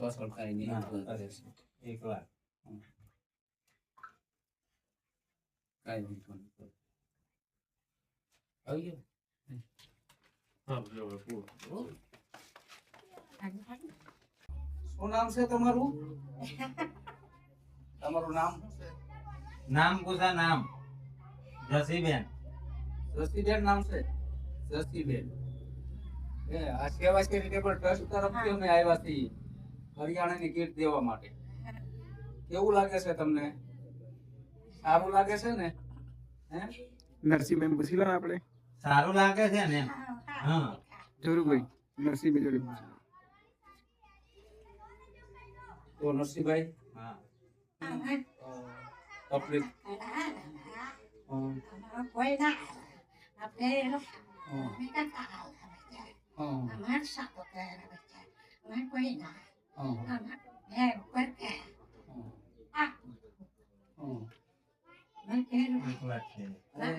પાછળ કાંઈ નહીં ના, કરે કરે છે. છે એકલા કાંઈ નહીં કરે. આવી ગયો? શું નામ છે તમારું? તમારું નામ શું છે? નામ પૂછા નામ જસીબેન જસીબેન નામ છે? જસીબેન. આ સેવા ચેરિટેબલ ટ્રસ્ટ તરફથી અમે આવ્યા છીએ હરિયાણાની કીટ દેવા માટે. કેવું લાગે છે તમને? સારું લાગે છે ને? હે નરસિંહબેન પૂછી લો ને આપણે. સારું લાગે છે ને હા જરૂર ભાઈ નરસિંહબેન જોડે તો નરસિંહભાઈ હા તકલીફ એકલા જ છે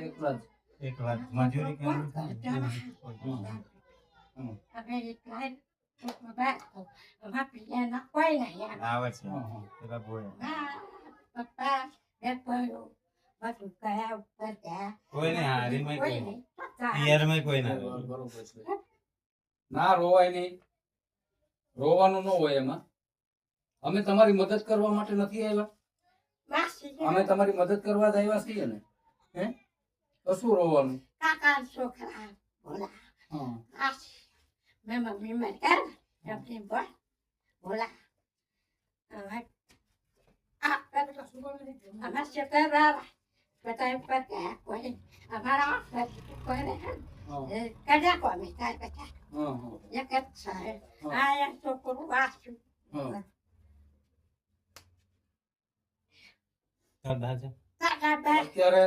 એકલા જ. એકલા જ. મજૂરી કેમ આવે છે પેલા બોલે કોઈ નહીં હારીમાં કોઈ નહીં પિયરમાં કોઈ ના રહે. બરોબર છે. ના રોવાય નહીં. રોવાનું ન હોય એમાં. અમે તમારી મદદ કરવા માટે નથી આવ્યા. અમે તમારી મદદ કરવા જ આવ્યા છીએ ને. હે તો શું રોવાનું? હા અત્યારે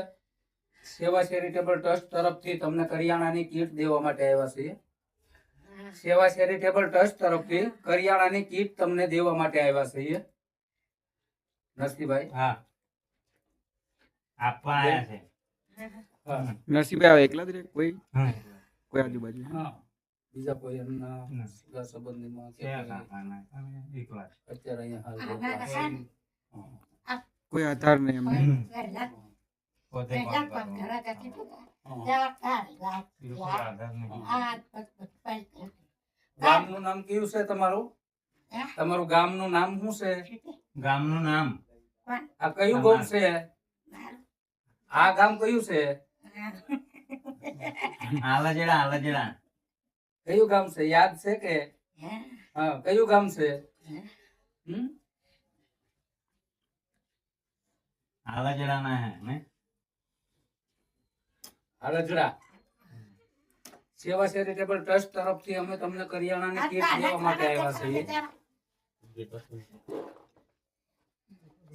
સેવા ચેરિટેબલ ટ્રસ્ટ તરફથી તમને કરિયાણાની કીટ દેવા માટે આવ્યા છીએ. સેવા ચેરિટેબલ ટ્રસ્ટ તરફથી કરિયાણાની કીટ તમને દેવા માટે આવ્યા છીએ. નરસિંહભાઈ. હા આપવા આયા છે હા નરસિંહભાઈ આવે એકલા જ રહે કોઈ હા કોઈ આજુબાજુ હા બીજા કોઈ એમના ના. સગા સંબંધીમાં કે છે કોઈ કાકાના. એકલા જ. અત્યારે અહીંયા હાલ હા. કોઈ આધાર નહીં એમને પોતે કામ કરવાનું. બિલકુલ આધાર નહીં. ગામનું નામ કયું છે તમારું? તમારું ગામનું નામ શું છે? ગામનું નામ આ કયું ગામ છે? આ ગામ કયું છે? આલજડા કયું ગામ છે? યાદ છે કે? હા કયું ગામ છે? આલજડા ના હે ને હાલજડા. સેવા ચેરિટેબલ ટ્રસ્ટ તરફથી અમે તમને કરિયાણાની કીટ દેવા માટે આવ્યા છીએ.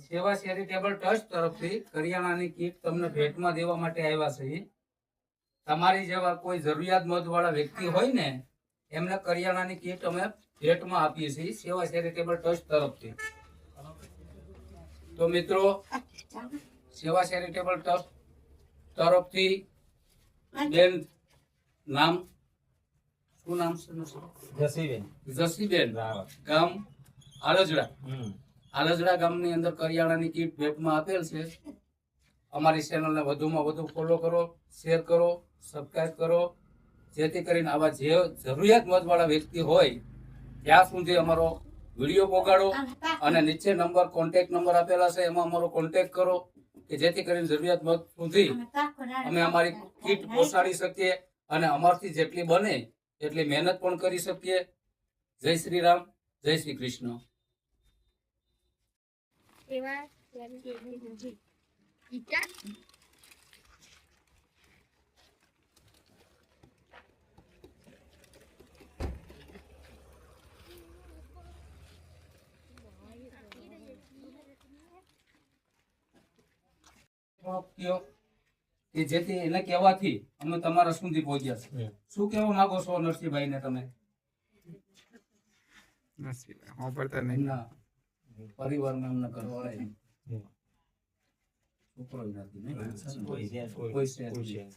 સેવા ચેરિટેબલ ટ્રસ્ટ તરફથી કરિયાણાની કીટ તમને ભેટમાં દેવા માટે આવ્યા છીએ. તમારી જેવા કોઈ જરૂરિયાતમંદ વાળા વ્યક્તિ હોય ને એમને કરિયાણાની કીટ અમે ભેટમાં આપીએ છીએ સેવા ચેરિટેબલ ટ્રસ્ટ તરફથી. તો મિત્રો સેવા ચેરિટેબલ ટ્રસ્ટ તરફથી બેન નામ શું નામ છે? જસીબેન જસીબેન. રાવત. ગામ આલજડા. હમ આલજડા ગામની અંદર કરિયાણાની કીટ ભેટમાં આપેલ છે. અમારી ચેનલને વધુમાં વધુ ફોલો કરો, શેર કરો, સબસ્ક્રાઇબ કરો, જેથી કરીને આવા જે જરૂરિયાતમંદ વાળા વ્યક્તિ હોય ત્યાં સુધી અમારો વિડીયો પોગાડો અને નીચે નંબર કોન્ટેક્ટ નંબર આપેલા છે એમાં અમારો કોન્ટેક્ટ કરો કે જેથી કરીને જરૂરિયાતમંદ સુધી અમે અમારી કીટ પહોંચાડી શકીએ અને અમારથી જેટલી બને એટલી મહેનત પણ કરી શકીએ. જય શ્રી રામ, જય શ્રી કૃષ્ણ. કે જેથી એને કહેવાથી અમે તમારા સુધી પહોંચ્યા છે. શું કહેવા માંગો છો નરસિંહભાઈ ને તમે? નરસિંહભાઈ વાપરતા નહીં. એમના પરિવારમાં એમને કરવા છોકરો નથી ને? કોઈ છે કોઈ છે નહીં.